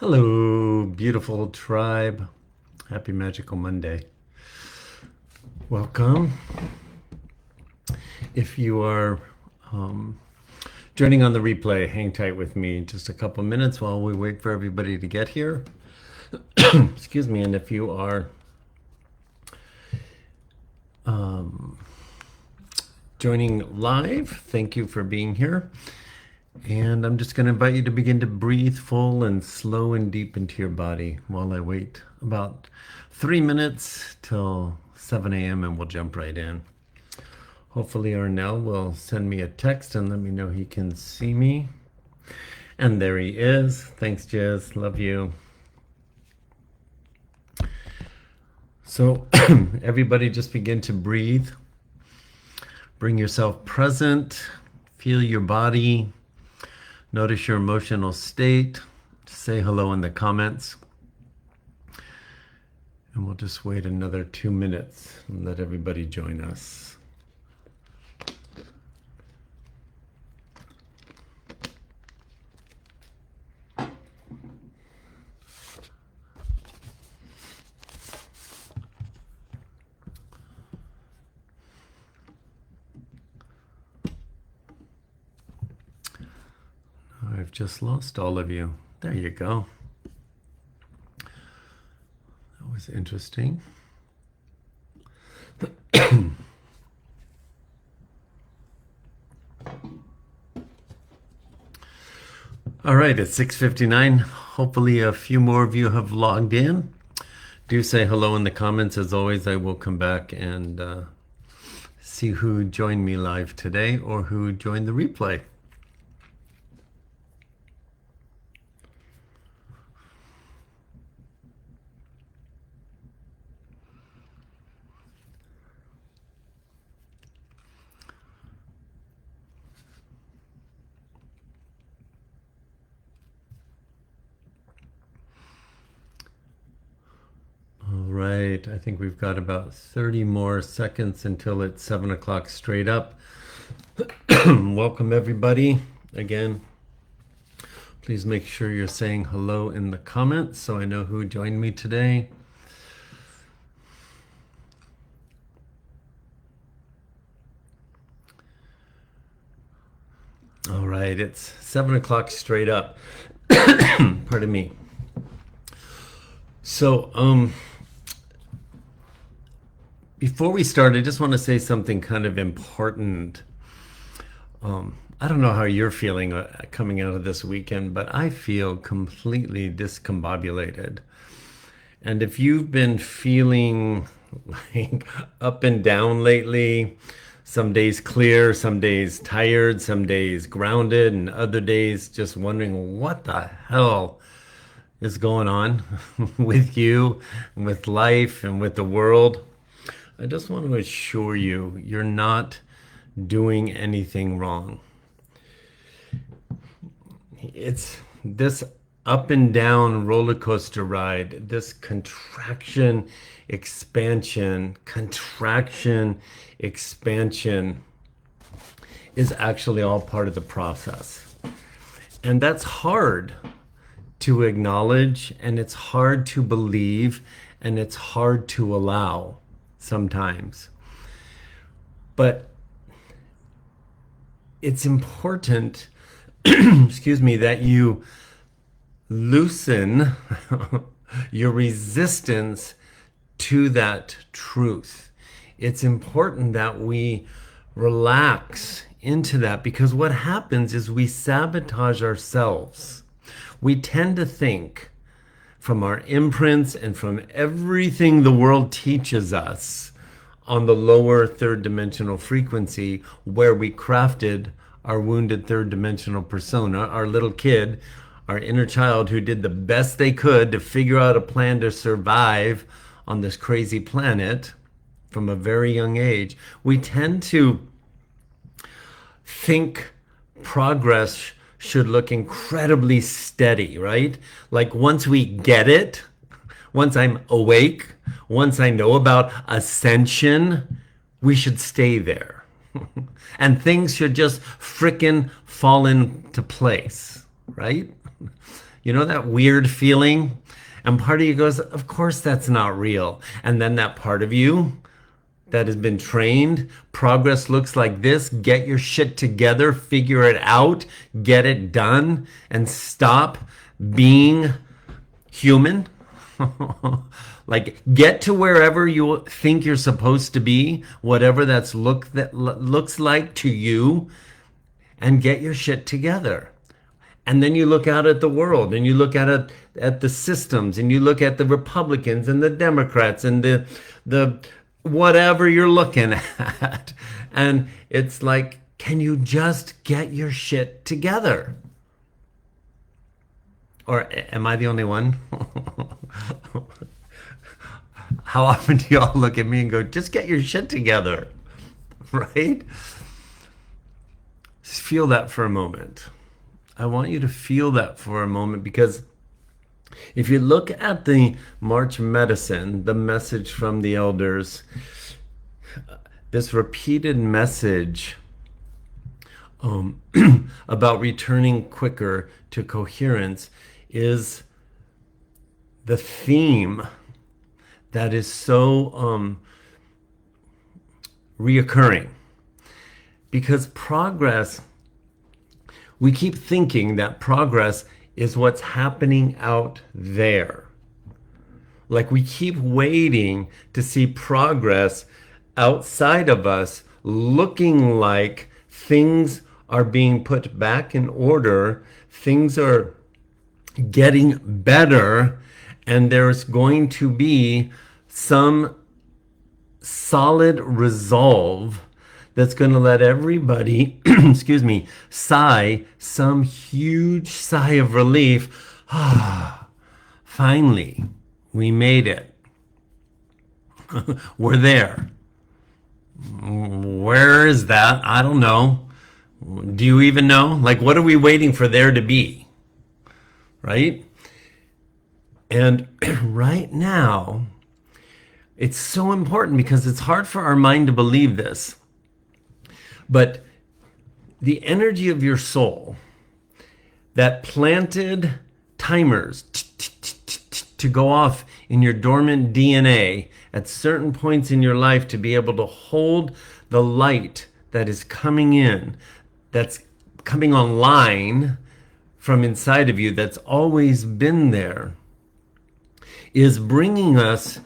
Hello, beautiful tribe. Happy Magical Monday. Welcome. If you are joining on the replay, hang tight with me just a couple minutes while we wait for everybody to get here. Excuse me. And if you are joining live, thank you for being here. And I'm just going to invite you to begin to breathe full and slow and deep into your body while I wait about 3 minutes till 7 a.m. and we'll jump right in. Hopefully Arnell will send me a text and let me know he can see me. And there he is. Thanks, Jez. Love you. So everybody just begin to breathe. Bring yourself present. Feel your body. Notice your emotional state. Say hello in the comments. And we'll just wait another 2 minutes and let everybody join us. I've just lost all of you. There you go. That was interesting. All right, it's 6:59. Hopefully a few more of you have logged in. Do say hello in the comments. As always, I will come back and see who joined me live today or who joined the replay. Right, I think we've got about 30 more seconds until it's 7 o'clock straight up. Welcome everybody. Again, please make sure you're saying hello in the comments so I know who joined me today. All right, it's 7 o'clock straight up. Pardon me. So, before we start, I just want to say something kind of important. I don't know how you're feeling coming out of this weekend, but I feel completely discombobulated. And if you've been feeling like up and down lately, some days clear, some days tired, some days grounded, and other days just wondering what the hell is going on with you, and with life, and with the world, I just want to assure you, you're not doing anything wrong. It's this up and down roller coaster ride, this contraction, expansion, contraction, expansion is actually all part of the process. And that's hard to acknowledge, and it's hard to believe, and it's hard to allow sometimes. But it's important, excuse me, that you loosen your resistance to that truth. It's important that we relax into that, because what happens is we sabotage ourselves. We tend to think from our imprints and from everything the world teaches us on the lower third dimensional frequency, where we crafted our wounded third dimensional persona, our little kid, our inner child who did the best they could to figure out a plan to survive on this crazy planet from a very young age. We tend to think progress should look incredibly steady, right? Like once we get it, once I'm awake, once I know about ascension, we should stay there. And things should just frickin' fall into place, right? You know that weird feeling? And part of you goes, of course that's not real. And then that part of you that has been trained, progress looks like this, get your shit together, figure it out, get it done, and stop being human. Like get to wherever you think you're supposed to be, whatever that looks like to you, and get your shit together. And then you look out at the world and you look at it at the systems and you look at the Republicans and the Democrats and the whatever you're looking at. And it's like, can you just get your shit together? Or am I the only one? How often do y'all look at me and go, just get your shit together? Right? Just feel that for a moment. I want you to feel that for a moment, because if you look at the March medicine, the message from the elders, this repeated message about returning quicker to coherence is the theme that is so reoccurring. Because progress, we keep thinking that progress is what's happening out there. Like we keep waiting to see progress outside of us, looking like things are being put back in order, things are getting better, and there's going to be some solid resolve that's going to let everybody, excuse me, sigh some huge sigh of relief. Ah, finally, we made it. We're there. Where is that? I don't know. Do you even know? Like, what are we waiting for there to be? Right? And right now, it's so important because it's hard for our mind to believe this. But the energy of your soul that planted timers to go off in your dormant DNA at certain points in your life to be able to hold the light that is coming in, that's coming online from inside of you, that's always been there, is bringing us.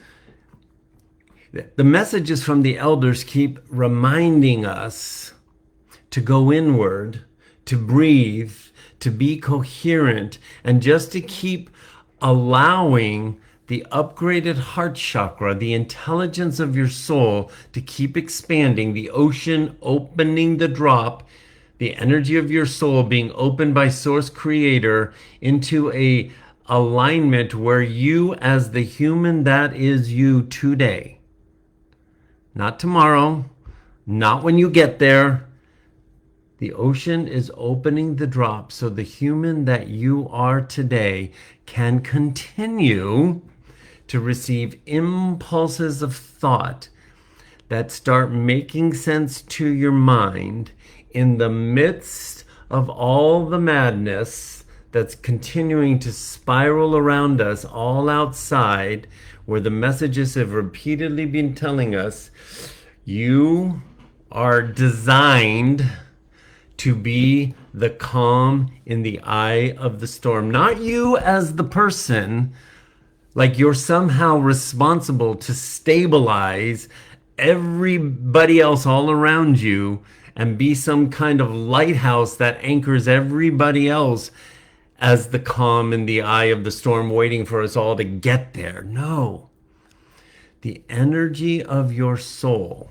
The messages from the elders keep reminding us to go inward, to breathe, to be coherent, and just to keep allowing the upgraded heart chakra, the intelligence of your soul, to keep expanding, the ocean opening the drop, the energy of your soul being opened by Source Creator into a alignment where you, as the human that is you today, not tomorrow, not when you get there. The ocean is opening the drop so the human that you are today can continue to receive impulses of thought that start making sense to your mind in the midst of all the madness that's continuing to spiral around us all outside, where the messages have repeatedly been telling us, you are designed to be the calm in the eye of the storm. Not you as the person, like you're somehow responsible to stabilize everybody else all around you and be some kind of lighthouse that anchors everybody else as the calm in the eye of the storm, waiting for us all to get there. No. The energy of your soul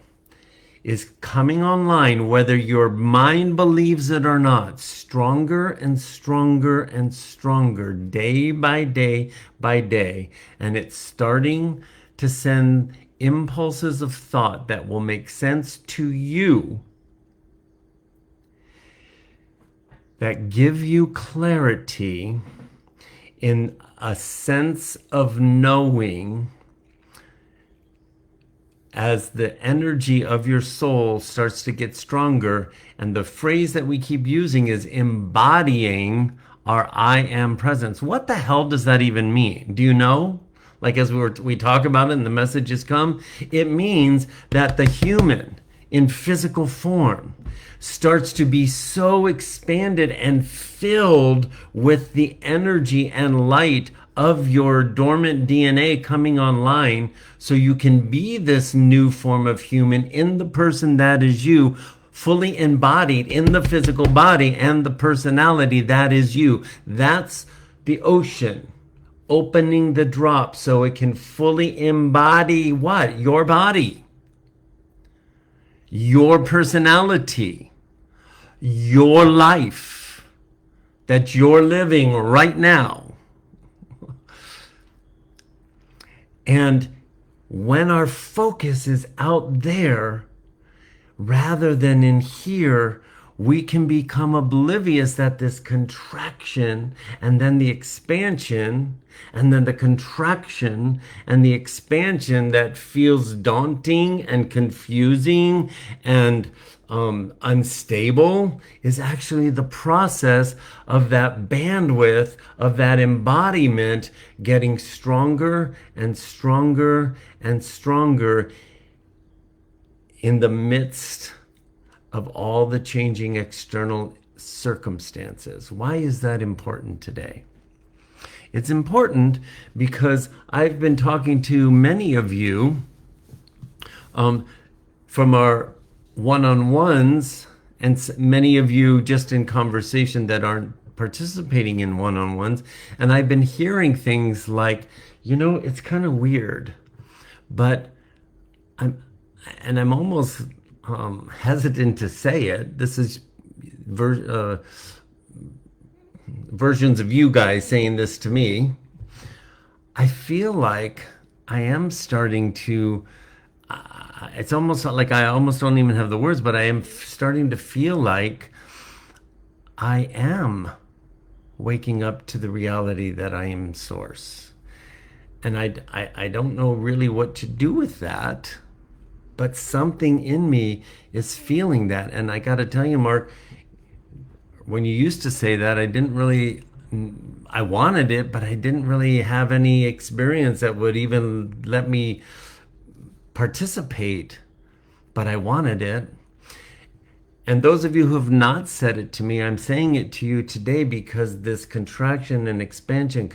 is coming online, whether your mind believes it or not, stronger and stronger and stronger, day by day by day. And it's starting to send impulses of thought that will make sense to you, that give you clarity in a sense of knowing, as the energy of your soul starts to get stronger. And the phrase that we keep using is embodying our I am presence. What the hell does that even mean? Do you know? Like as we talk about it and the messages come, it means that the human in physical form starts to be so expanded and filled with the energy and light of your dormant DNA coming online, so you can be this new form of human in the person that is you, fully embodied in the physical body and the personality that is you. That's the ocean opening the drop so it can fully embody what? Your body, your personality, your life that you're living right now. And when our focus is out there rather than in here, we can become oblivious that this contraction and then the expansion and then the contraction and the expansion that feels daunting and confusing and unstable is actually the process of that bandwidth, of that embodiment getting stronger and stronger and stronger in the midst of all the changing external circumstances. Why is that important today? It's important because I've been talking to many of you from our one-on-ones, and many of you just in conversation that aren't participating in one-on-ones. And I've been hearing things like, it's kind of weird, but I'm almost hesitant to say it. This is versions of you guys saying this to me. I feel like I am starting to, it's almost like I almost don't even have the words, but I am starting to feel like I am waking up to the reality that I am source. And I don't know really what to do with that, but something in me is feeling that. And I got to tell you, Mark, when you used to say that, I wanted it, but I didn't really have any experience that would even let me participate, but I wanted it. And those of you who have not said it to me, I'm saying it to you today because this contraction and expansion,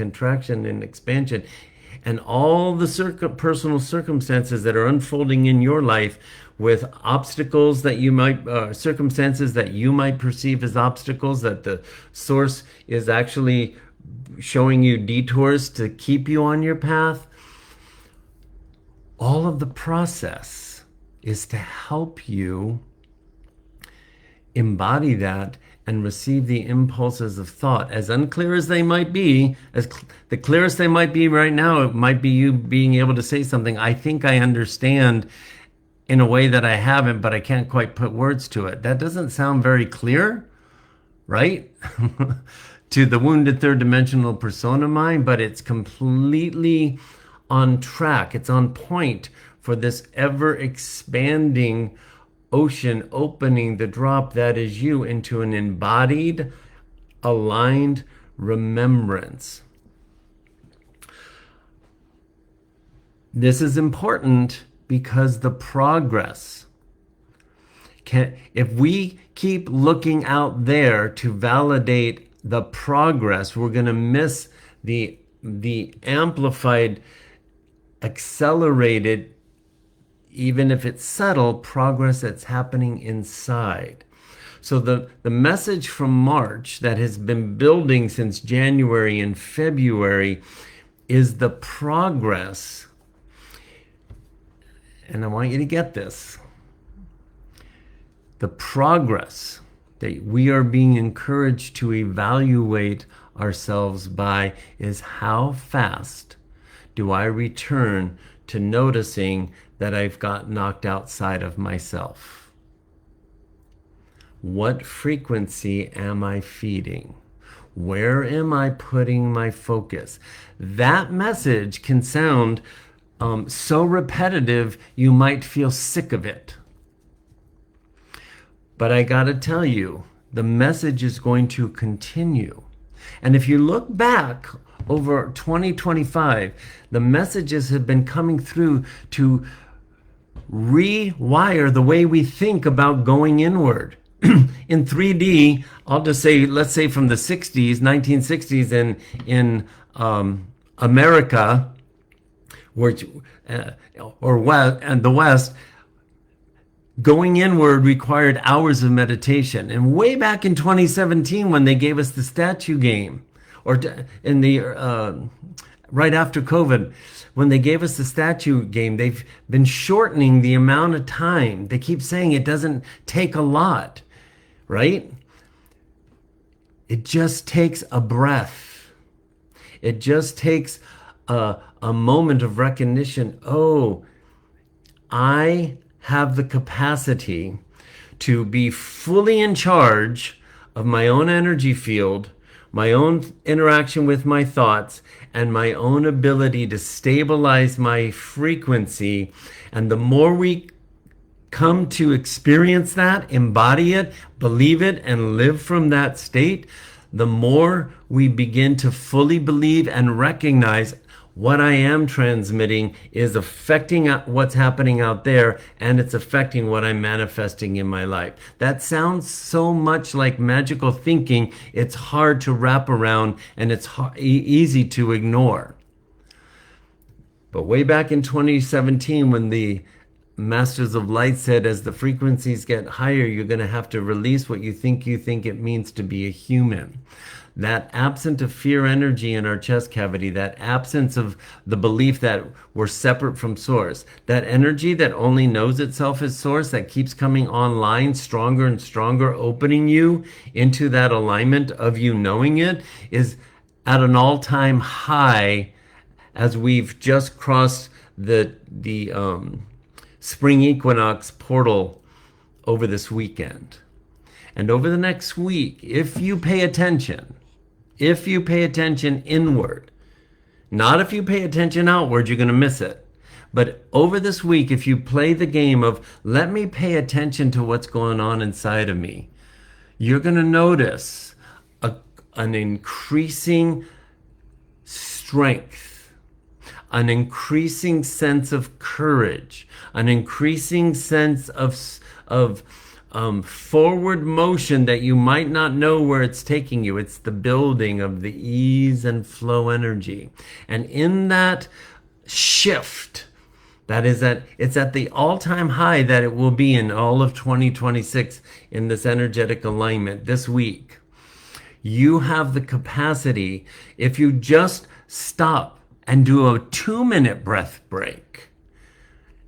and all the personal circumstances that are unfolding in your life with obstacles that you might, circumstances that you might perceive as obstacles, that the source is actually showing you detours to keep you on your path. All of the process is to help you embody that and receive the impulses of thought, as unclear as they might be, the clearest they might be right now. It might be you being able to say something, I think I understand, in a way that I haven't, but I can't quite put words to it. That doesn't sound very clear, right? To the wounded third dimensional persona mind, but it's completely on track. It's on point for this ever expanding ocean, opening the drop that is you into an embodied, aligned remembrance. This is important because the progress if we keep looking out there to validate the progress, we're going to miss the amplified, accelerated, even if it's subtle, progress that's happening inside. So the message from March that has been building since January and February is the progress. And I want you to get this. The progress that we are being encouraged to evaluate ourselves by is how fast do I return to noticing that I've got knocked outside of myself? What frequency am I feeding? Where am I putting my focus? That message can sound so repetitive, you might feel sick of it. But I gotta tell you, the message is going to continue And if you look back over 2025, the messages have been coming through to rewire the way we think about going inward. In 3D, I'll just say, let's say from the 60s, 1960s in America, which, or West, and the West, going inward required hours of meditation. And way back in 2017, when they gave us the statue game, or in the right after COVID, when they gave us the statue game, they've been shortening the amount of time. They keep saying it doesn't take a lot, right? It just takes a breath. It just takes a moment of recognition. Oh, I have the capacity to be fully in charge of my own energy field, my own interaction with my thoughts, and my own ability to stabilize my frequency. And the more we come to experience that, embody it, believe it, and live from that state, the more we begin to fully believe and recognize what I am transmitting is affecting what's happening out there, and it's affecting what I'm manifesting in my life. That sounds so much like magical thinking, it's hard to wrap around, and it's easy to ignore. But way back in 2017, when the Masters of Light said, as the frequencies get higher, you're going to have to release what you think it means to be a human. That absence of fear energy in our chest cavity, that absence of the belief that we're separate from source, that energy that only knows itself as source, that keeps coming online stronger and stronger, opening you into that alignment of you knowing it, is at an all-time high as we've just crossed the spring equinox portal over this weekend. And over the next week, if you pay attention inward, not if you pay attention outward, you're going to miss it. But over this week, if you play the game of let me pay attention to what's going on inside of me, you're going to notice an increasing strength, an increasing sense of courage, an increasing sense of forward motion that you might not know where it's taking you. It's the building of the ease and flow energy. And in that shift, it's at the all-time high that it will be in all of 2026 in this energetic alignment this week. You have the capacity, if you just stop and do a 2-minute breath break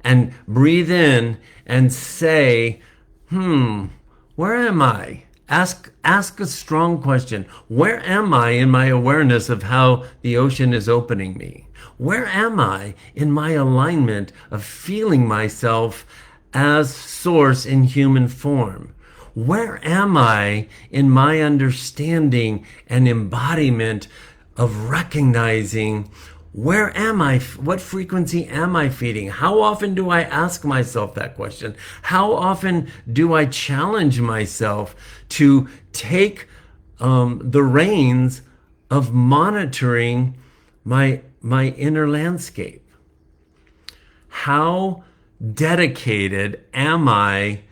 and breathe in and say, where am I? Ask a strong question. Where am I in my awareness of how the ocean is opening me? Where am I in my alignment of feeling myself as source in human form? Where am I in my understanding and embodiment of recognizing where am I? What frequency am I feeding? How often do I ask myself that question? How often do I challenge myself to take the reins of monitoring my inner landscape? How dedicated am I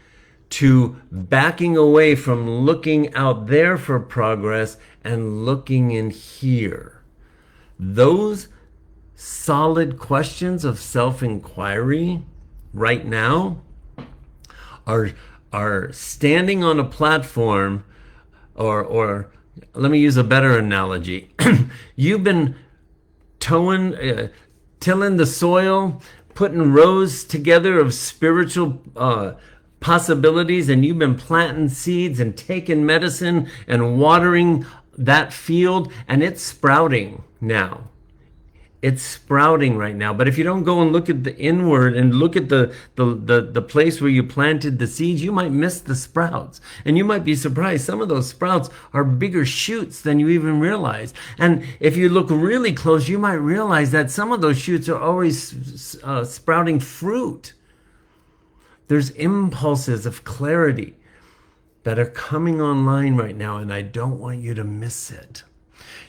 to backing away from looking out there for progress and looking in here? Those solid questions of self-inquiry right now are standing on a platform, or let me use a better analogy. You've been tilling the soil, putting rows together of spiritual possibilities, and you've been planting seeds and taking medicine and watering that field, and it's sprouting now. It's sprouting right now. But if you don't go and look at the inward and look at the place where you planted the seeds, you might miss the sprouts. And you might be surprised. Some of those sprouts are bigger shoots than you even realize. And if you look really close, you might realize that some of those shoots are always sprouting fruit. There's impulses of clarity that are coming online right now, and I don't want you to miss it.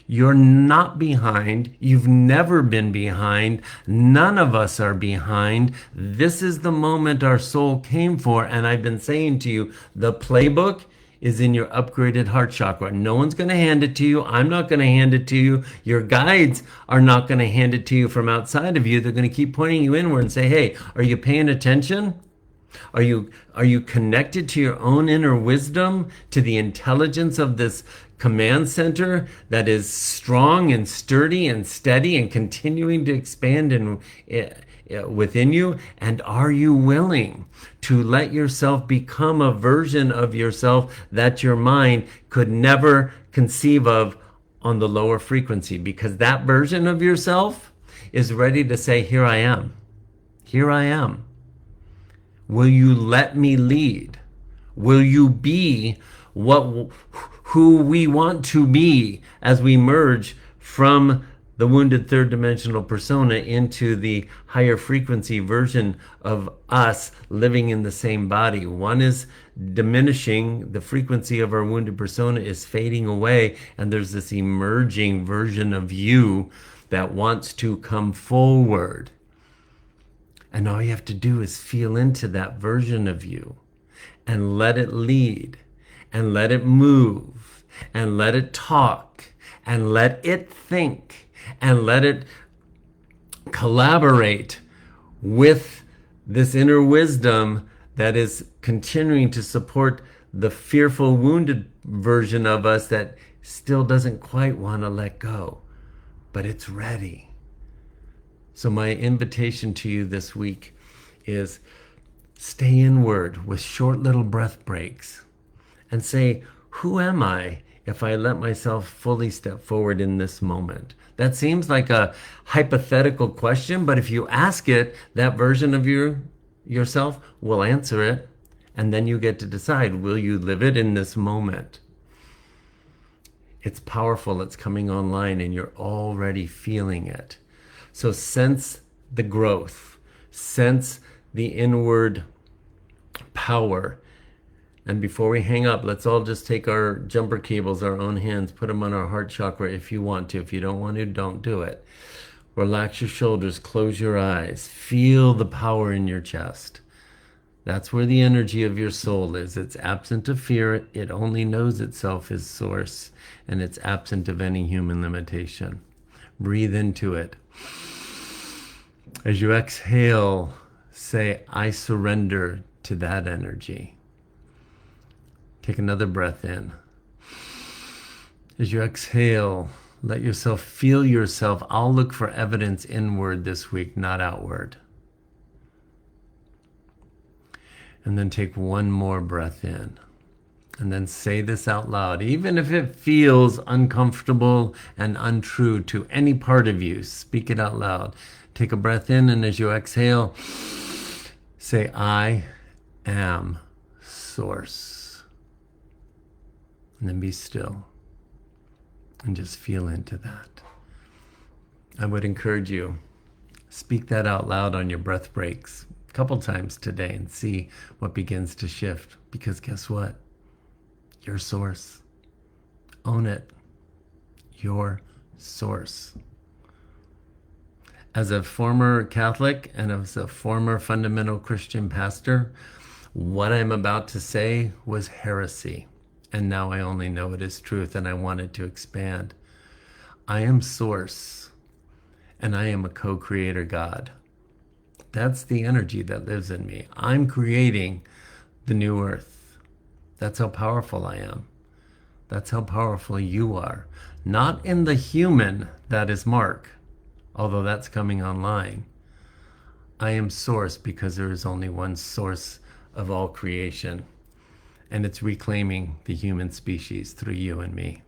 You're not behind. You've never been behind. None of us are behind. This is the moment our soul came for. And I've been saying to you, the playbook is in your upgraded heart chakra. No one's going to hand it to you. I'm not going to hand it to you. Your guides are not going to hand it to you from outside of you. They're going to keep pointing you inward and say, hey, are you paying attention? Are you connected to your own inner wisdom, to the intelligence of this command center that is strong and sturdy and steady and continuing to expand within you? And are you willing to let yourself become a version of yourself that your mind could never conceive of on the lower frequency? Because that version of yourself is ready to say, here I am. Here I am. Will you let me lead? Will you be who we want to be as we merge from the wounded third dimensional persona into the higher frequency version of us living in the same body? One is diminishing, the frequency of our wounded persona is fading away, and there's this emerging version of you that wants to come forward. And all you have to do is feel into that version of you and let it lead and let it move and let it talk and let it think and let it collaborate with this inner wisdom that is continuing to support the fearful, wounded version of us that still doesn't quite want to let go, but it's ready. So my invitation to you this week is stay inward with short little breath breaks and say, who am I if I let myself fully step forward in this moment? That seems like a hypothetical question, but if you ask it, that version of yourself will answer it, and then you get to decide, will you live it in this moment? It's powerful, it's coming online, and you're already feeling it. So sense the growth, sense the inward power. And before we hang up, let's all just take our jumper cables, our own hands, put them on our heart chakra if you want to. If you don't want to, don't do it. Relax your shoulders, close your eyes, feel the power in your chest. That's where the energy of your soul is. It's absent of fear. It only knows itself as source, and it's absent of any human limitation. Breathe into it. As you exhale, say, I surrender to that energy. Take another breath in. As you exhale, let yourself feel yourself. I'll look for evidence inward this week, not outward. And then take one more breath in. And then say this out loud, even if it feels uncomfortable and untrue to any part of you. Speak it out loud. Take a breath in, and as you exhale, say, I am source. And then be still and just feel into that. I would encourage you, speak that out loud on your breath breaks a couple times today and see what begins to shift. Because guess what? Your source. Own it. Your source. As a former Catholic and as a former fundamental Christian pastor, what I'm about to say was heresy. And now I only know it is truth, and I wanted to expand. I am source, and I am a co-creator God. That's the energy that lives in me. I'm creating the new earth. That's how powerful I am. That's how powerful you are. Not in the human that is Mark, although that's coming online. I am source because there is only one source of all creation. And it's reclaiming the human species through you and me.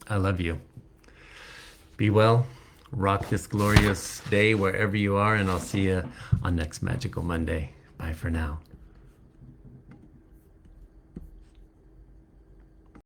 I love you. Be well. Rock this glorious day wherever you are, and I'll see you on next Magical Monday. Bye for now.